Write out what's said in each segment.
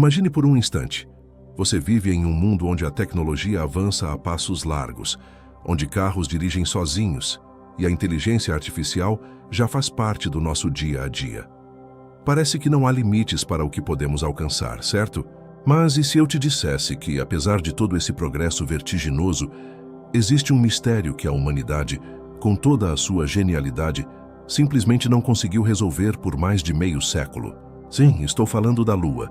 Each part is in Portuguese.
Imagine por um instante. Você vive em um mundo onde a tecnologia avança a passos largos, onde carros dirigem sozinhos e a inteligência artificial já faz parte do nosso dia a dia. Parece que não há limites para o que podemos alcançar, certo? Mas e se eu te dissesse que, apesar de todo esse progresso vertiginoso, existe um mistério que a humanidade, com toda a sua genialidade, simplesmente não conseguiu resolver por mais de meio século? Sim, estou falando da Lua,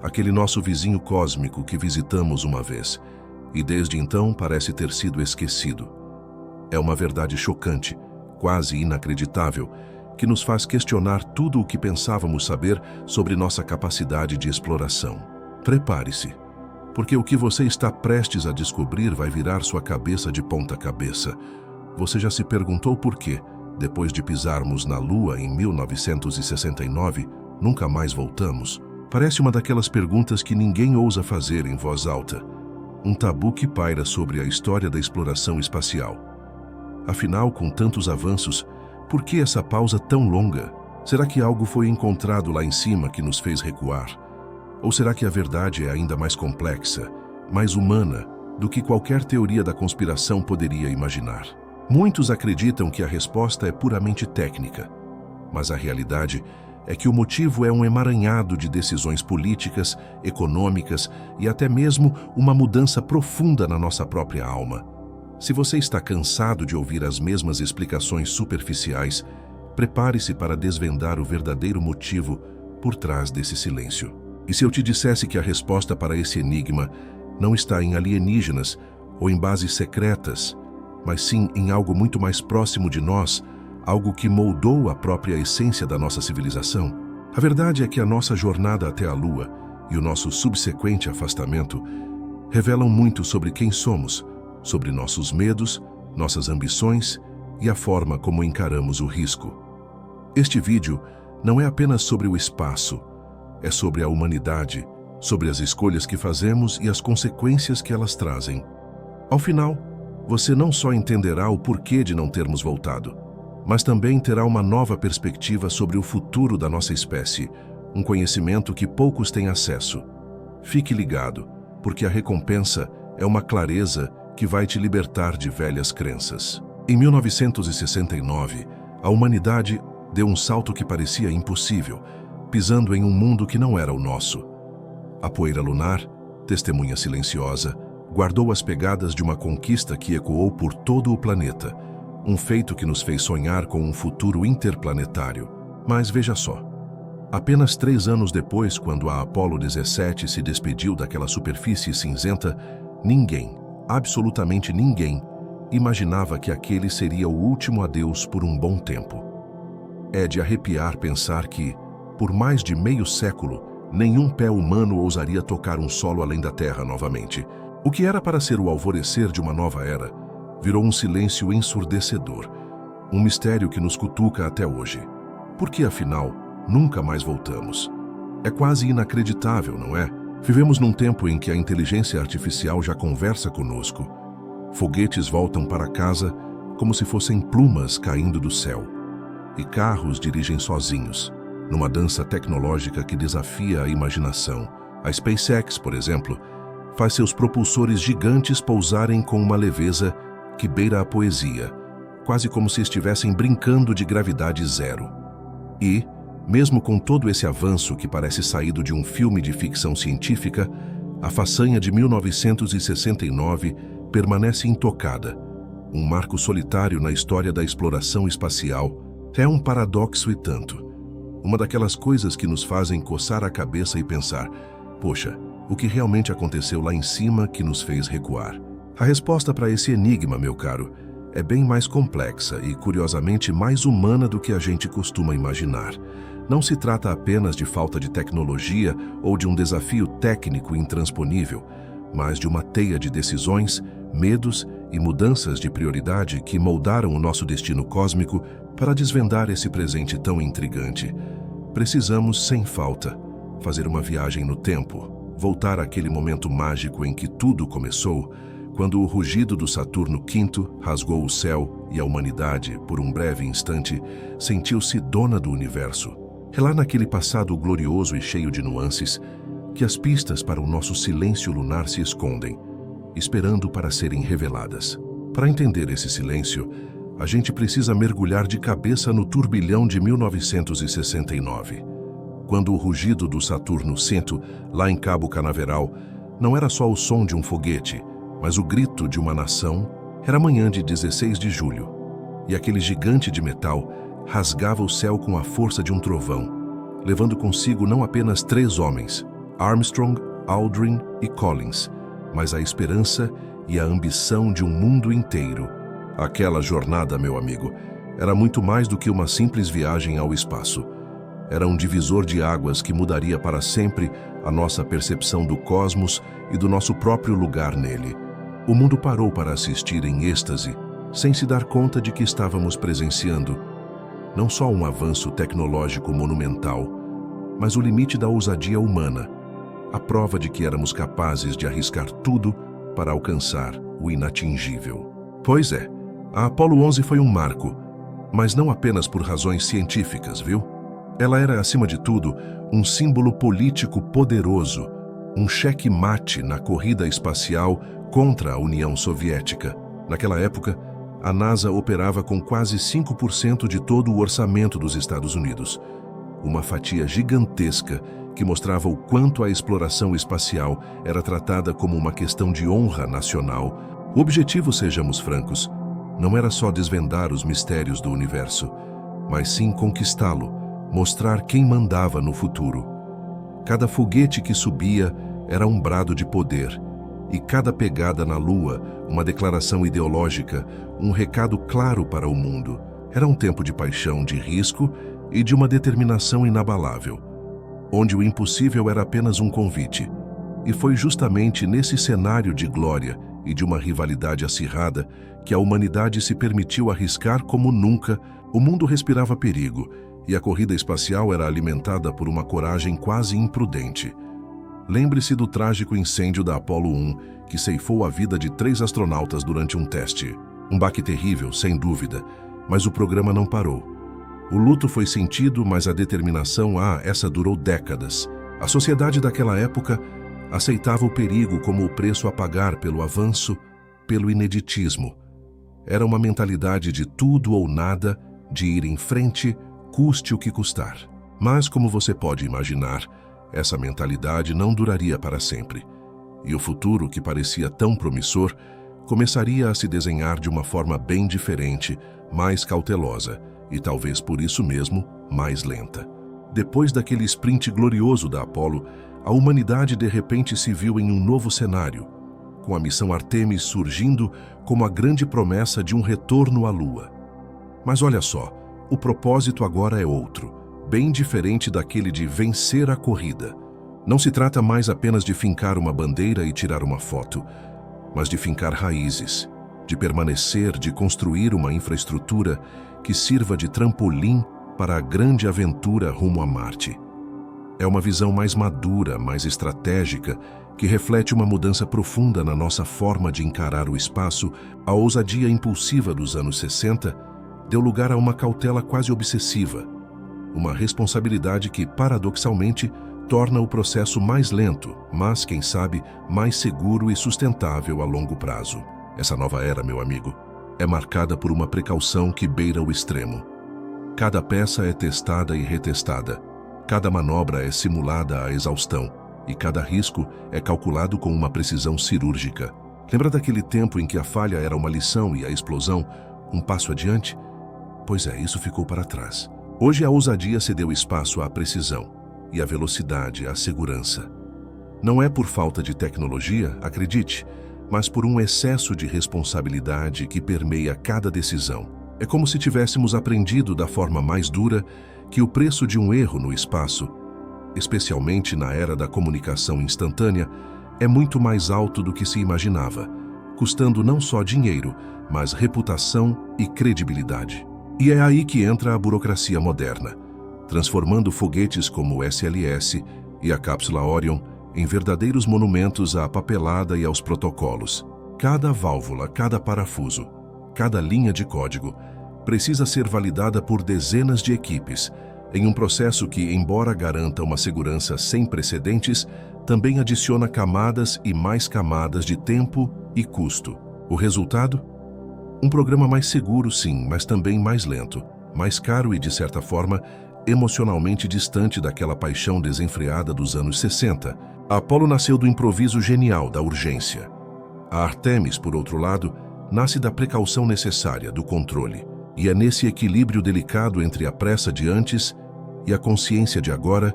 aquele nosso vizinho cósmico que visitamos uma vez, e desde então parece ter sido esquecido. É uma verdade chocante, quase inacreditável, que nos faz questionar tudo o que pensávamos saber sobre nossa capacidade de exploração. Prepare-se, porque o que você está prestes a descobrir vai virar sua cabeça de ponta cabeça. Você já se perguntou por quê, depois de pisarmos na Lua em 1969, nunca mais voltamos? Parece uma daquelas perguntas que ninguém ousa fazer em voz alta. Um tabu que paira sobre a história da exploração espacial. Afinal, com tantos avanços, por que essa pausa tão longa? Será que algo foi encontrado lá em cima que nos fez recuar? Ou será que a verdade é ainda mais complexa, mais humana, do que qualquer teoria da conspiração poderia imaginar? Muitos acreditam que a resposta é puramente técnica, mas a realidade é que o motivo é um emaranhado de decisões políticas, econômicas e até mesmo uma mudança profunda na nossa própria alma. Se você está cansado de ouvir as mesmas explicações superficiais, prepare-se para desvendar o verdadeiro motivo por trás desse silêncio. E se eu te dissesse que a resposta para esse enigma não está em alienígenas ou em bases secretas, mas sim em algo muito mais próximo de nós, algo que moldou a própria essência da nossa civilização? A verdade é que a nossa jornada até a Lua e o nosso subsequente afastamento revelam muito sobre quem somos, sobre nossos medos, nossas ambições e a forma como encaramos o risco. Este vídeo não é apenas sobre o espaço, é sobre a humanidade, sobre as escolhas que fazemos e as consequências que elas trazem. Ao final, você não só entenderá o porquê de não termos voltado, mas também terá uma nova perspectiva sobre o futuro da nossa espécie, um conhecimento que poucos têm acesso. Fique ligado, porque a recompensa é uma clareza que vai te libertar de velhas crenças. Em 1969, a humanidade deu um salto que parecia impossível, pisando em um mundo que não era o nosso. A poeira lunar, testemunha silenciosa, guardou as pegadas de uma conquista que ecoou por todo o planeta, um feito que nos fez sonhar com um futuro interplanetário. Mas veja só, apenas 3 anos depois, quando a Apollo 17 se despediu daquela superfície cinzenta, ninguém, absolutamente ninguém, imaginava que aquele seria o último adeus por um bom tempo. É de arrepiar pensar que, por mais de meio século, nenhum pé humano ousaria tocar um solo além da Terra novamente. O que era para ser o alvorecer de uma nova era, virou um silêncio ensurdecedor, um mistério que nos cutuca até hoje. Por que, afinal, nunca mais voltamos? É quase inacreditável, não é? Vivemos num tempo em que a inteligência artificial já conversa conosco. Foguetes voltam para casa como se fossem plumas caindo do céu. E carros dirigem sozinhos, numa dança tecnológica que desafia a imaginação. A SpaceX, por exemplo, faz seus propulsores gigantes pousarem com uma leveza que beira a poesia, quase como se estivessem brincando de gravidade zero. E, mesmo com todo esse avanço que parece saído de um filme de ficção científica, a façanha de 1969 permanece intocada, um marco solitário na história da exploração espacial. É um paradoxo e tanto. Uma daquelas coisas que nos fazem coçar a cabeça e pensar, poxa, o que realmente aconteceu lá em cima que nos fez recuar? A resposta para esse enigma, meu caro, é bem mais complexa e, curiosamente, mais humana do que a gente costuma imaginar. Não se trata apenas de falta de tecnologia ou de um desafio técnico intransponível, mas de uma teia de decisões, medos e mudanças de prioridade que moldaram o nosso destino cósmico. Para desvendar esse presente tão intrigante, precisamos, sem falta, fazer uma viagem no tempo, voltar àquele momento mágico em que tudo começou, quando o rugido do Saturno V rasgou o céu e a humanidade, por um breve instante, sentiu-se dona do universo. É lá naquele passado glorioso e cheio de nuances, que as pistas para o nosso silêncio lunar se escondem, esperando para serem reveladas. Para entender esse silêncio, a gente precisa mergulhar de cabeça no turbilhão de 1969, quando o rugido do Saturno V, lá em Cabo Canaveral, não era só o som de um foguete, mas o grito de uma nação. Era manhã de 16 de julho, e aquele gigante de metal rasgava o céu com a força de um trovão, levando consigo não apenas 3 homens, Armstrong, Aldrin e Collins, mas a esperança e a ambição de um mundo inteiro. Aquela jornada, meu amigo, era muito mais do que uma simples viagem ao espaço. Era um divisor de águas que mudaria para sempre a nossa percepção do cosmos e do nosso próprio lugar nele. O mundo parou para assistir em êxtase, sem se dar conta de que estávamos presenciando não só um avanço tecnológico monumental, mas o limite da ousadia humana, a prova de que éramos capazes de arriscar tudo para alcançar o inatingível. Pois é, a Apollo 11 foi um marco, mas não apenas por razões científicas, viu? Ela era, acima de tudo, um símbolo político poderoso, um cheque-mate na corrida espacial contra a União Soviética. Naquela época, a NASA operava com quase 5% de todo o orçamento dos Estados Unidos. Uma fatia gigantesca que mostrava o quanto a exploração espacial era tratada como uma questão de honra nacional. O objetivo, sejamos francos, não era só desvendar os mistérios do universo, mas sim conquistá-lo, mostrar quem mandava no futuro. Cada foguete que subia era um brado de poder, e cada pegada na Lua, uma declaração ideológica, um recado claro para o mundo. Era um tempo de paixão, de risco e de uma determinação inabalável, onde o impossível era apenas um convite. E foi justamente nesse cenário de glória e de uma rivalidade acirrada que a humanidade se permitiu arriscar como nunca. O mundo respirava perigo, e a corrida espacial era alimentada por uma coragem quase imprudente. Lembre-se do trágico incêndio da Apollo 1, que ceifou a vida de 3 astronautas durante um teste. Um baque terrível, sem dúvida, mas o programa não parou. O luto foi sentido, mas a determinação, essa durou décadas. A sociedade daquela época aceitava o perigo como o preço a pagar pelo avanço, pelo ineditismo. Era uma mentalidade de tudo ou nada, de ir em frente, custe o que custar. Mas, como você pode imaginar, essa mentalidade não duraria para sempre. E o futuro, que parecia tão promissor, começaria a se desenhar de uma forma bem diferente, mais cautelosa e talvez por isso mesmo mais lenta. Depois daquele sprint glorioso da Apollo, a humanidade de repente se viu em um novo cenário, com a missão Artemis surgindo como a grande promessa de um retorno à Lua. Mas olha só, o propósito agora é outro, bem diferente daquele de vencer a corrida. Não se trata mais apenas de fincar uma bandeira e tirar uma foto, mas de fincar raízes, de permanecer, de construir uma infraestrutura que sirva de trampolim para a grande aventura rumo a Marte. É uma visão mais madura, mais estratégica, que reflete uma mudança profunda na nossa forma de encarar o espaço. A ousadia impulsiva dos anos 60 deu lugar a uma cautela quase obsessiva, uma responsabilidade que, paradoxalmente, torna o processo mais lento, mas, quem sabe, mais seguro e sustentável a longo prazo. Essa nova era, meu amigo, é marcada por uma precaução que beira o extremo. Cada peça é testada e retestada, cada manobra é simulada à exaustão e cada risco é calculado com uma precisão cirúrgica. Lembra daquele tempo em que a falha era uma lição e a explosão um passo adiante? Pois é, isso ficou para trás. Hoje a ousadia cedeu espaço à precisão e à velocidade, à segurança. Não é por falta de tecnologia, acredite, mas por um excesso de responsabilidade que permeia cada decisão. É como se tivéssemos aprendido da forma mais dura que o preço de um erro no espaço, especialmente na era da comunicação instantânea, é muito mais alto do que se imaginava, custando não só dinheiro, mas reputação e credibilidade. E é aí que entra a burocracia moderna, transformando foguetes como o SLS e a cápsula Orion em verdadeiros monumentos à papelada e aos protocolos. Cada válvula, cada parafuso, cada linha de código precisa ser validada por dezenas de equipes, em um processo que, embora garanta uma segurança sem precedentes, também adiciona camadas e mais camadas de tempo e custo. O resultado? Um programa mais seguro, sim, mas também mais lento, mais caro e, de certa forma, emocionalmente distante daquela paixão desenfreada dos anos 60. A Apollo nasceu do improviso genial da urgência. A Artemis, por outro lado, nasce da precaução necessária, do controle. E é nesse equilíbrio delicado entre a pressa de antes e a consciência de agora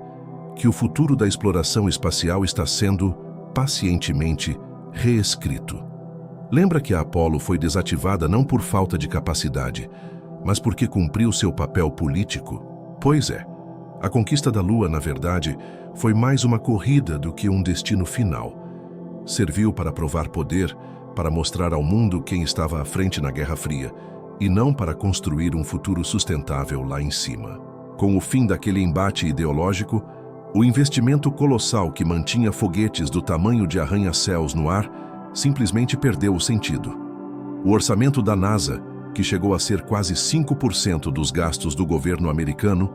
que o futuro da exploração espacial está sendo, pacientemente, reescrito. Lembra que a Apollo foi desativada não por falta de capacidade, mas porque cumpriu seu papel político? Pois é, a conquista da Lua, na verdade, foi mais uma corrida do que um destino final. Serviu para provar poder, para mostrar ao mundo quem estava à frente na Guerra Fria, e não para construir um futuro sustentável lá em cima. Com o fim daquele embate ideológico, o investimento colossal que mantinha foguetes do tamanho de arranha-céus no ar simplesmente perdeu o sentido. O orçamento da NASA, que chegou a ser quase 5% dos gastos do governo americano,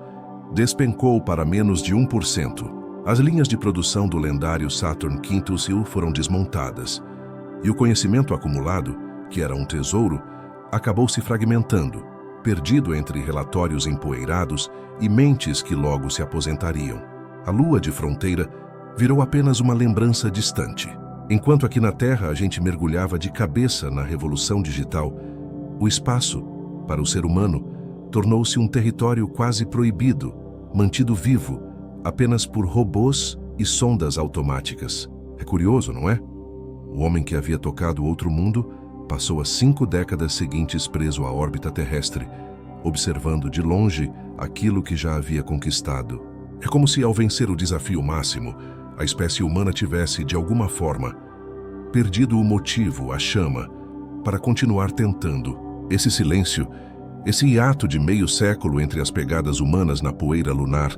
despencou para menos de 1%. As linhas de produção do lendário Saturn V foram desmontadas, e o conhecimento acumulado, que era um tesouro, acabou se fragmentando, perdido entre relatórios empoeirados e mentes que logo se aposentariam. A Lua de fronteira virou apenas uma lembrança distante. Enquanto aqui na Terra a gente mergulhava de cabeça na revolução digital, o espaço, para o ser humano, tornou-se um território quase proibido, mantido vivo apenas por robôs e sondas automáticas. É curioso, não é? O homem que havia tocado outro mundo passou as 5 décadas seguintes preso à órbita terrestre, observando de longe aquilo que já havia conquistado. É como se, ao vencer o desafio máximo, a espécie humana tivesse, de alguma forma, perdido o motivo, a chama, para continuar tentando. Esse silêncio, esse hiato de meio século entre as pegadas humanas na poeira lunar,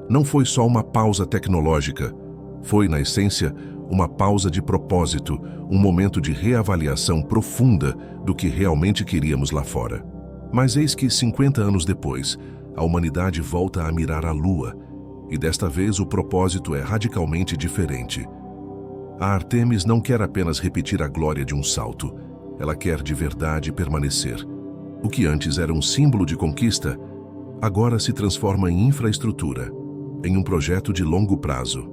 não foi só uma pausa tecnológica. Foi, na essência, uma pausa de propósito, um momento de reavaliação profunda do que realmente queríamos lá fora. Mas eis que, 50 anos depois, a humanidade volta a mirar a Lua, e desta vez o propósito é radicalmente diferente. A Artemis não quer apenas repetir a glória de um salto, ela quer de verdade permanecer. O que antes era um símbolo de conquista, agora se transforma em infraestrutura, em um projeto de longo prazo.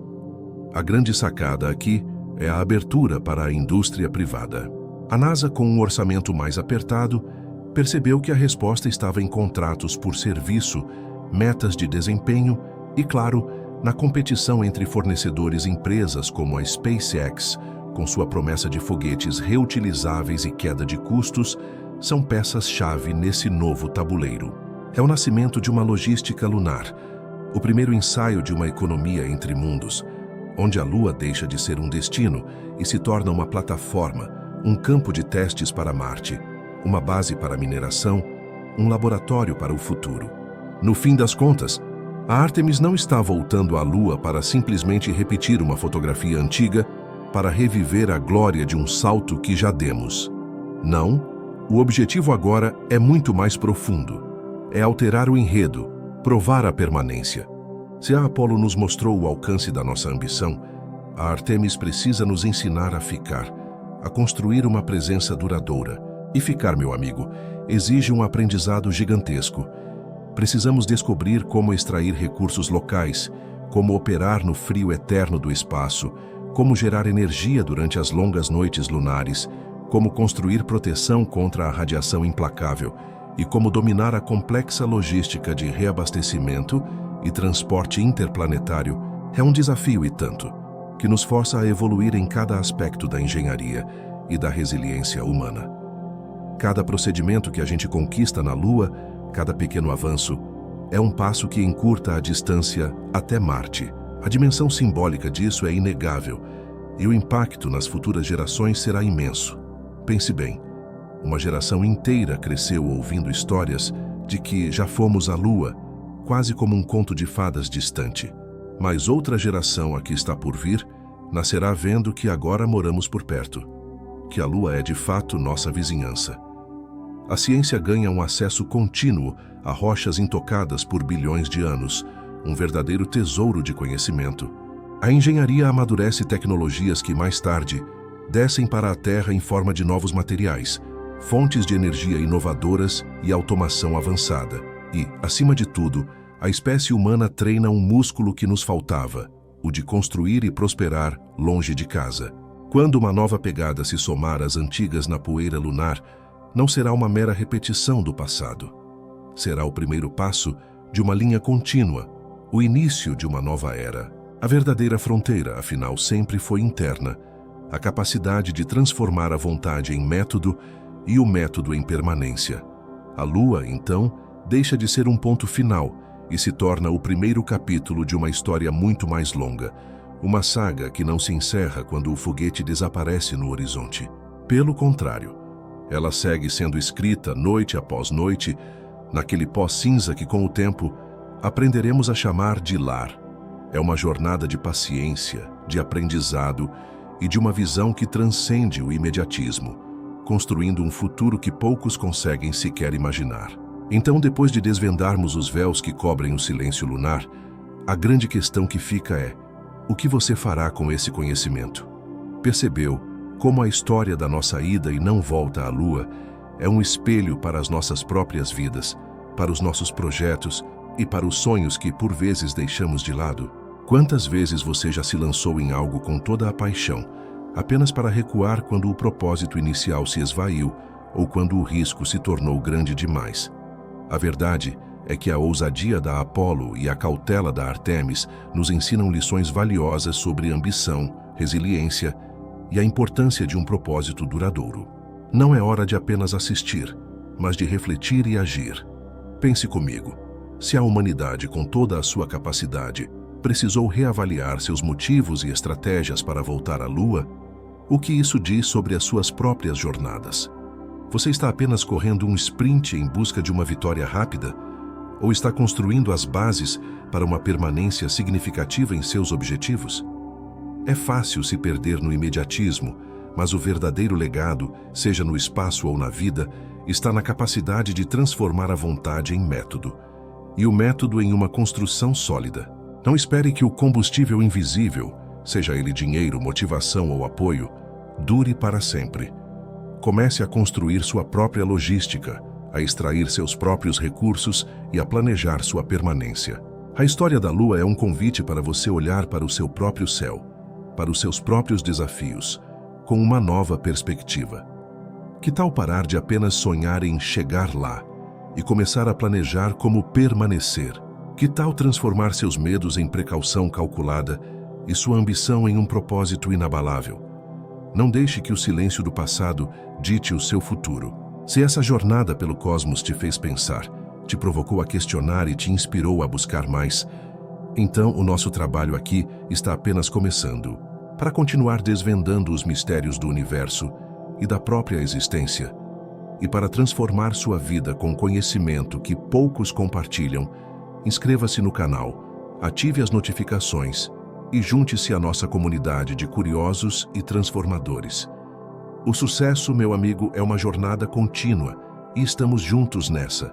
A grande sacada aqui é a abertura para a indústria privada. A NASA, com um orçamento mais apertado, percebeu que a resposta estava em contratos por serviço, metas de desempenho e, claro, na competição entre fornecedores e empresas como a SpaceX, com sua promessa de foguetes reutilizáveis e queda de custos, são peças-chave nesse novo tabuleiro. É o nascimento de uma logística lunar, o primeiro ensaio de uma economia entre mundos, onde a Lua deixa de ser um destino e se torna uma plataforma, um campo de testes para Marte, uma base para a mineração, um laboratório para o futuro. No fim das contas, a Artemis não está voltando à Lua para simplesmente repetir uma fotografia antiga, para reviver a glória de um salto que já demos. Não, o objetivo agora é muito mais profundo. É alterar o enredo, provar a permanência. Se a Apollo nos mostrou o alcance da nossa ambição, a Artemis precisa nos ensinar a ficar, a construir uma presença duradoura. E ficar, meu amigo, exige um aprendizado gigantesco. Precisamos descobrir como extrair recursos locais, como operar no frio eterno do espaço, como gerar energia durante as longas noites lunares, como construir proteção contra a radiação implacável e como dominar a complexa logística de reabastecimento e transporte interplanetário. É um desafio e tanto, que nos força a evoluir em cada aspecto da engenharia e da resiliência humana. Cada procedimento que a gente conquista na Lua, cada pequeno avanço, é um passo que encurta a distância até Marte. A dimensão simbólica disso é inegável, e o impacto nas futuras gerações será imenso. Pense bem, uma geração inteira cresceu ouvindo histórias de que já fomos à Lua, quase como um conto de fadas distante. Mas outra geração, a que está por vir, nascerá vendo que agora moramos por perto, que a Lua é de fato nossa vizinhança. A ciência ganha um acesso contínuo a rochas intocadas por bilhões de anos, um verdadeiro tesouro de conhecimento. A engenharia amadurece tecnologias que, mais tarde, descem para a Terra em forma de novos materiais, fontes de energia inovadoras e automação avançada. E, acima de tudo, a espécie humana treina um músculo que nos faltava, o de construir e prosperar longe de casa. Quando uma nova pegada se somar às antigas na poeira lunar, não será uma mera repetição do passado. Será o primeiro passo de uma linha contínua, o início de uma nova era. A verdadeira fronteira, afinal, sempre foi interna, a capacidade de transformar a vontade em método e o método em permanência. A Lua, então, deixa de ser um ponto final e se torna o primeiro capítulo de uma história muito mais longa, uma saga que não se encerra quando o foguete desaparece no horizonte. Pelo contrário, ela segue sendo escrita noite após noite, naquele pó cinza que, com o tempo, aprenderemos a chamar de lar. É uma jornada de paciência, de aprendizado e de uma visão que transcende o imediatismo, construindo um futuro que poucos conseguem sequer imaginar. Então, depois de desvendarmos os véus que cobrem o silêncio lunar, a grande questão que fica é: o que você fará com esse conhecimento? Percebeu como a história da nossa ida e não volta à Lua é um espelho para as nossas próprias vidas, para os nossos projetos e para os sonhos que, por vezes, deixamos de lado? Quantas vezes você já se lançou em algo com toda a paixão, apenas para recuar quando o propósito inicial se esvaiu ou quando o risco se tornou grande demais? A verdade é que a ousadia da Apollo e a cautela da Artemis nos ensinam lições valiosas sobre ambição, resiliência e a importância de um propósito duradouro. Não é hora de apenas assistir, mas de refletir e agir. Pense comigo, se a humanidade, com toda a sua capacidade, precisou reavaliar seus motivos e estratégias para voltar à Lua, o que isso diz sobre as suas próprias jornadas? Você está apenas correndo um sprint em busca de uma vitória rápida? Ou está construindo as bases para uma permanência significativa em seus objetivos? É fácil se perder no imediatismo, mas o verdadeiro legado, seja no espaço ou na vida, está na capacidade de transformar a vontade em método, e o método em uma construção sólida. Não espere que o combustível invisível, seja ele dinheiro, motivação ou apoio, dure para sempre. Comece a construir sua própria logística, a extrair seus próprios recursos e a planejar sua permanência. A história da Lua é um convite para você olhar para o seu próprio céu, para os seus próprios desafios, com uma nova perspectiva. Que tal parar de apenas sonhar em chegar lá e começar a planejar como permanecer? Que tal transformar seus medos em precaução calculada e sua ambição em um propósito inabalável? Não deixe que o silêncio do passado dite o seu futuro. Se essa jornada pelo cosmos te fez pensar, te provocou a questionar e te inspirou a buscar mais, então o nosso trabalho aqui está apenas começando. Para continuar desvendando os mistérios do universo e da própria existência, e para transformar sua vida com conhecimento que poucos compartilham, inscreva-se no canal, ative as notificações e junte-se à nossa comunidade de curiosos e transformadores. O sucesso, meu amigo, é uma jornada contínua e estamos juntos nessa.